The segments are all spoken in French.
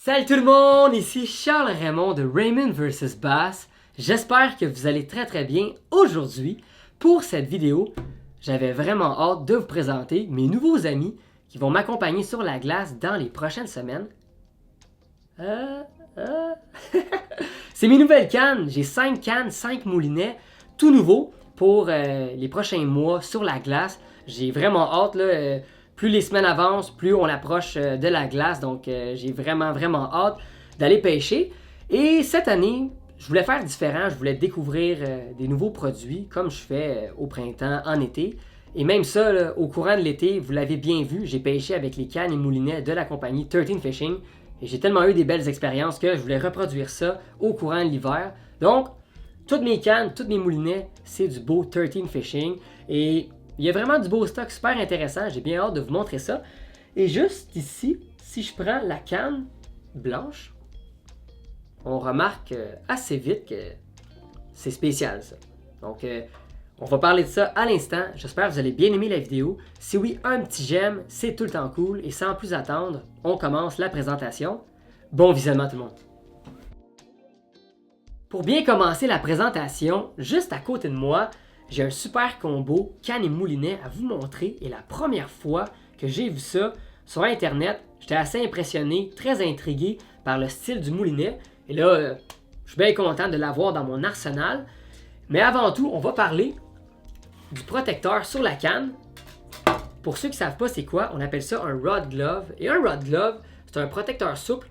Salut tout le monde, ici Charles Raymond de Raymond vs Bass. J'espère que vous allez très bien aujourd'hui. Pour cette vidéo, j'avais vraiment hâte de vous présenter mes nouveaux amis qui vont m'accompagner sur la glace dans les prochaines semaines. C'est mes nouvelles cannes. J'ai 5 cannes, 5 moulinets, tout nouveau pour les prochains mois sur la glace. J'ai vraiment hâte là. Plus les semaines avancent, plus on approche de la glace. Donc, j'ai vraiment hâte d'aller pêcher. Et cette année, je voulais faire différent. Je voulais découvrir des nouveaux produits comme je fais au printemps, en été. Et même ça, là, au courant de l'été, vous l'avez bien vu, j'ai pêché avec les cannes et moulinets de la compagnie 13 Fishing. Et j'ai tellement eu des belles expériences que je voulais reproduire ça au courant de l'hiver. Donc, toutes mes cannes, tous mes moulinets, c'est du beau 13 Fishing. Et il y a vraiment du beau stock super intéressant, j'ai bien hâte de vous montrer ça. Et juste ici, si je prends la canne blanche, on remarque assez vite que c'est spécial ça. Donc on va parler de ça à l'instant, j'espère que vous allez bien aimer la vidéo. Si oui, un petit j'aime, c'est tout le temps cool. Et sans plus attendre, on commence la présentation. Bon visionnement tout le monde! Pour bien commencer la présentation, juste à côté de moi, j'ai un super combo canne et moulinet à vous montrer et la première fois que j'ai vu ça sur internet, j'étais assez impressionné, très intrigué par le style du moulinet et là, je suis bien content de l'avoir dans mon arsenal. Mais avant tout, on va parler du protecteur sur la canne. Pour ceux qui ne savent pas c'est quoi, on appelle ça un rod glove. Et un rod glove, c'est un protecteur souple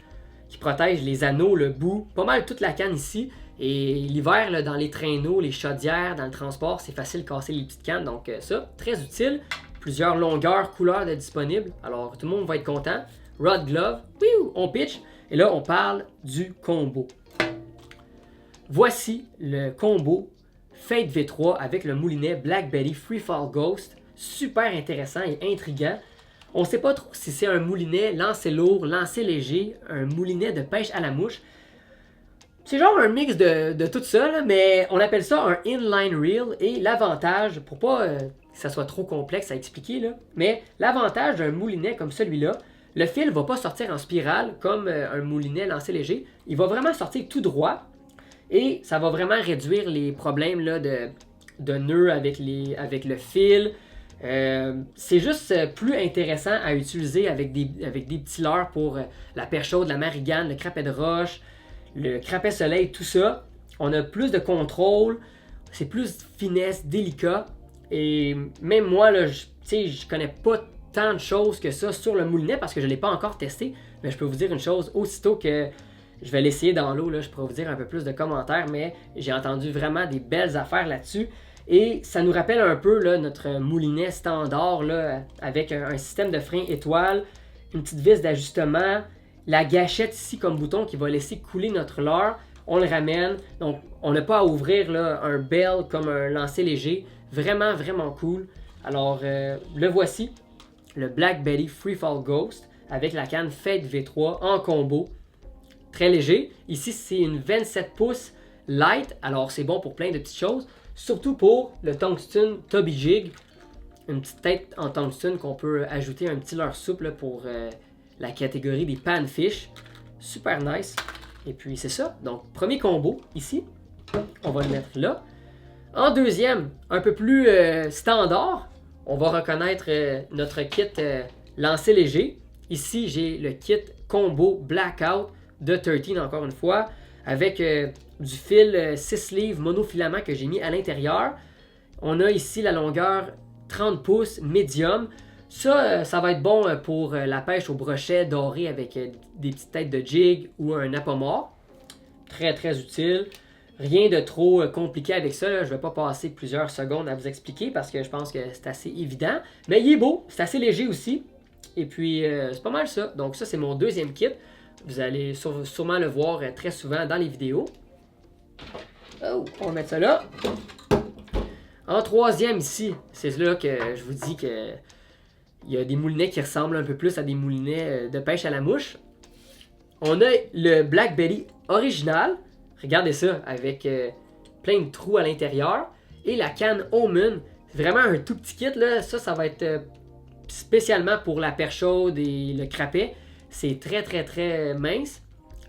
qui protège les anneaux, le bout, pas mal toute la canne ici. Et l'hiver, là, dans les traîneaux, les chaudières, dans le transport, c'est facile de casser les petites cannes. Donc ça, très utile. Plusieurs longueurs, couleurs de disponibles. Alors tout le monde va être content. Rod glove, on pitch. Et là, on parle du combo. Voici le combo Fate V3 avec le moulinet Black Betty Freefall Ghost. Super intéressant et intriguant. On ne sait pas trop si c'est un moulinet lancé lourd, lancé léger, un moulinet de pêche à la mouche. C'est genre un mix de tout ça, là, mais on appelle ça un inline reel. Et l'avantage, pour pas que ça soit trop complexe à expliquer, là, mais l'avantage d'un moulinet comme celui-là, le fil ne va pas sortir en spirale comme un moulinet lancé léger. Il va vraiment sortir tout droit et ça va vraiment réduire les problèmes là, de nœuds avec le fil. C'est juste plus intéressant à utiliser avec des petits leurres pour la perche chaude, la marigane, le crapet de roche, le crapet soleil, tout ça. On a plus de contrôle, c'est plus finesse, délicat. Et même moi, là, je connais pas tant de choses que ça sur le moulinet parce que je ne l'ai pas encore testé. Mais je peux vous dire une chose, aussitôt que je vais l'essayer dans l'eau, là, je pourrais vous dire un peu plus de commentaires, mais j'ai entendu vraiment des belles affaires là-dessus. Et ça nous rappelle un peu là, notre moulinet standard là, avec un système de frein étoile, une petite vis d'ajustement, la gâchette ici comme bouton qui va laisser couler notre leurre. On le ramène, donc on n'a pas à ouvrir là, un bell comme un lancer léger. Vraiment cool. Alors le voici, le Black Betty Freefall Ghost avec la canne Fate V3 en combo. Très léger. Ici c'est une 27 pouces light, alors c'est bon pour plein de petites choses. Surtout pour le tungsten Toby Jig, une petite tête en tungsten qu'on peut ajouter un petit leurre souple pour la catégorie des panfish. Super nice. Et puis c'est ça. Donc premier combo ici. On va le mettre là. En deuxième, un peu plus standard, on va reconnaître notre kit lancé léger. Ici j'ai le kit combo Blackout de 13 encore une fois. Avec du fil 6 livres monofilament que j'ai mis à l'intérieur. On a ici la longueur 30 pouces médium. Ça va être bon pour la pêche au brochet doré avec des petites têtes de jig ou un appât-mort. Très utile. Rien de trop compliqué avec ça. Là. Je ne vais pas passer plusieurs secondes à vous expliquer parce que je pense que c'est assez évident. Mais il est beau, c'est assez léger aussi. Et puis c'est pas mal ça. Donc ça c'est mon deuxième kit. Vous allez sûrement le voir très souvent dans les vidéos. Oh, on va mettre ça là. En troisième ici, c'est là que je vous dis que il y a des moulinets qui ressemblent un peu plus à des moulinets de pêche à la mouche. On a le Black Betty original. Regardez ça, avec plein de trous à l'intérieur. Et la canne Omen. C'est vraiment un tout petit kit là. Ça va être spécialement pour la perche chaude et le crapet. C'est très très très mince.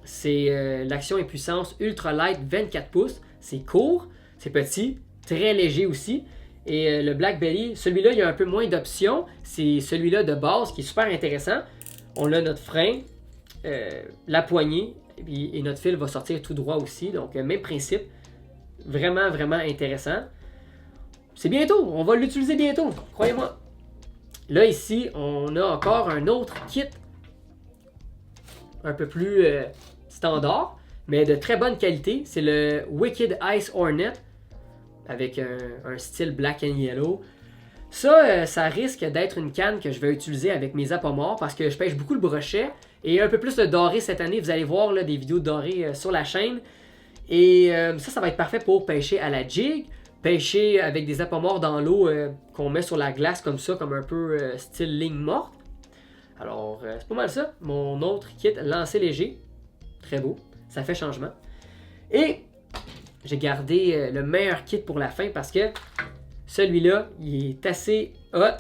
C'est l'action et puissance ultra light 24 pouces. C'est court, c'est petit, très léger aussi. Et le Black Betty, celui-là, il y a un peu moins d'options. C'est celui-là de base qui est super intéressant. On a notre frein, la poignée, et notre fil va sortir tout droit aussi. Donc, même principe. Vraiment, vraiment intéressant. C'est bientôt, on va l'utiliser bientôt, croyez-moi. Là, ici, on a encore un autre kit. Un peu plus standard, mais de très bonne qualité. C'est le Wicked Ice Hornet. Avec un style black and yellow. Ça risque d'être une canne que je vais utiliser avec mes apomorphes parce que je pêche beaucoup le brochet et un peu plus le doré cette année. Vous allez voir là, des vidéos de doré sur la chaîne. Et ça va être parfait pour pêcher à la jig, pêcher avec des apomorphes dans l'eau qu'on met sur la glace comme ça, comme un peu style ligne morte. Alors, c'est pas mal ça. Mon autre kit, lancer léger. Très beau. Ça fait changement. Et j'ai gardé le meilleur kit pour la fin parce que celui-là, il est assez hot.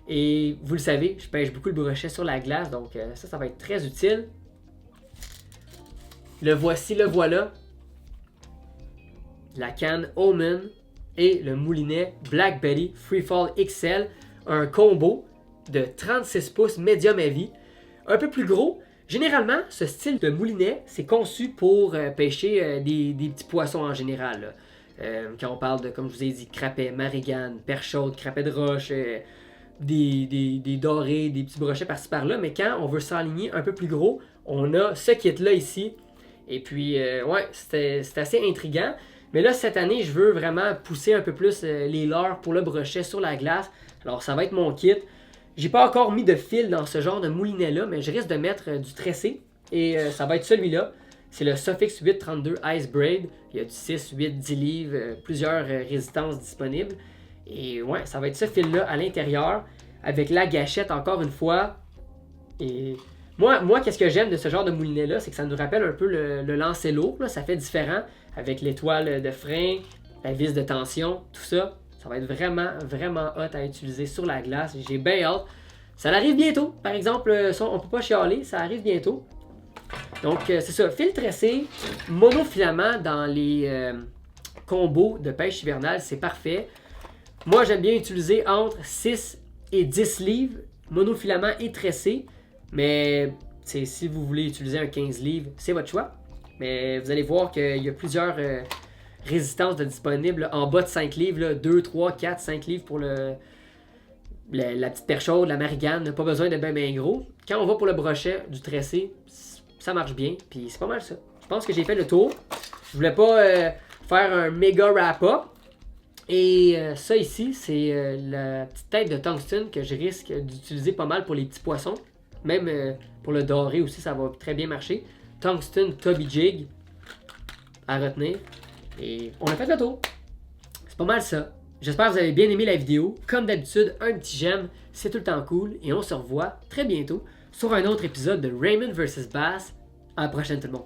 Et vous le savez, je pêche beaucoup le brochet sur la glace, donc ça va être très utile. Le voici, le voilà. La canne Omen et le moulinet Black Betty Freefall XL. Un combo de 36 pouces médium heavy. Un peu plus gros. Généralement, ce style de moulinet, c'est conçu pour pêcher des petits poissons en général. Quand on parle de, comme je vous ai dit, crapets, marigane, perche chaude, crapets de roche, des dorés, des petits brochets par-ci par-là. Mais quand on veut s'aligner un peu plus gros, on a ce kit-là ici. Et puis, ouais, c'est assez intriguant. Mais là, cette année, je veux vraiment pousser un peu plus les leurres pour le brochet sur la glace. Alors, ça va être mon kit. J'ai pas encore mis de fil dans ce genre de moulinet-là, mais je risque de mettre du tressé. Et ça va être celui-là. C'est le Sofix 832 Ice Braid. Il y a du 6, 8, 10 livres, plusieurs résistances disponibles. Et ouais, ça va être ce fil-là à l'intérieur, avec la gâchette encore une fois. Et moi qu'est-ce que j'aime de ce genre de moulinet-là, c'est que ça nous rappelle un peu le lancer lourd. Là. Ça fait différent, avec l'étoile de frein, la vis de tension, tout ça. Ça va être vraiment, vraiment hot à utiliser sur la glace. J'ai bien hâte. Ça arrive bientôt. Par exemple, on ne peut pas chialer, ça arrive bientôt. Donc, c'est ça. Fil tressé, monofilament dans les combos de pêche hivernale, c'est parfait. Moi, j'aime bien utiliser entre 6 et 10 livres, monofilament et tressé. Mais si vous voulez utiliser un 15 livres, c'est votre choix. Mais vous allez voir qu'il y a plusieurs résistances de disponibles en bas de 5 livres, là, 2, 3, 4, 5 livres pour la petite perche chaude, la marigane, pas besoin de bien gros. Quand on va pour le brochet, du tressé, ça marche bien, puis c'est pas mal ça. Je pense que j'ai fait le tour. Je voulais pas faire un méga wrap-up. Et ça ici, c'est la petite tête de tungsten que je risque d'utiliser pas mal pour les petits poissons. Même pour le doré aussi, ça va très bien marcher. Tungsten Toby Jig à retenir. Et on a fait le tour. C'est pas mal ça. J'espère que vous avez bien aimé la vidéo. Comme d'habitude, un petit j'aime, c'est tout le temps cool. Et on se revoit très bientôt sur un autre épisode de Raymond vs Bass. À la prochaine tout le monde.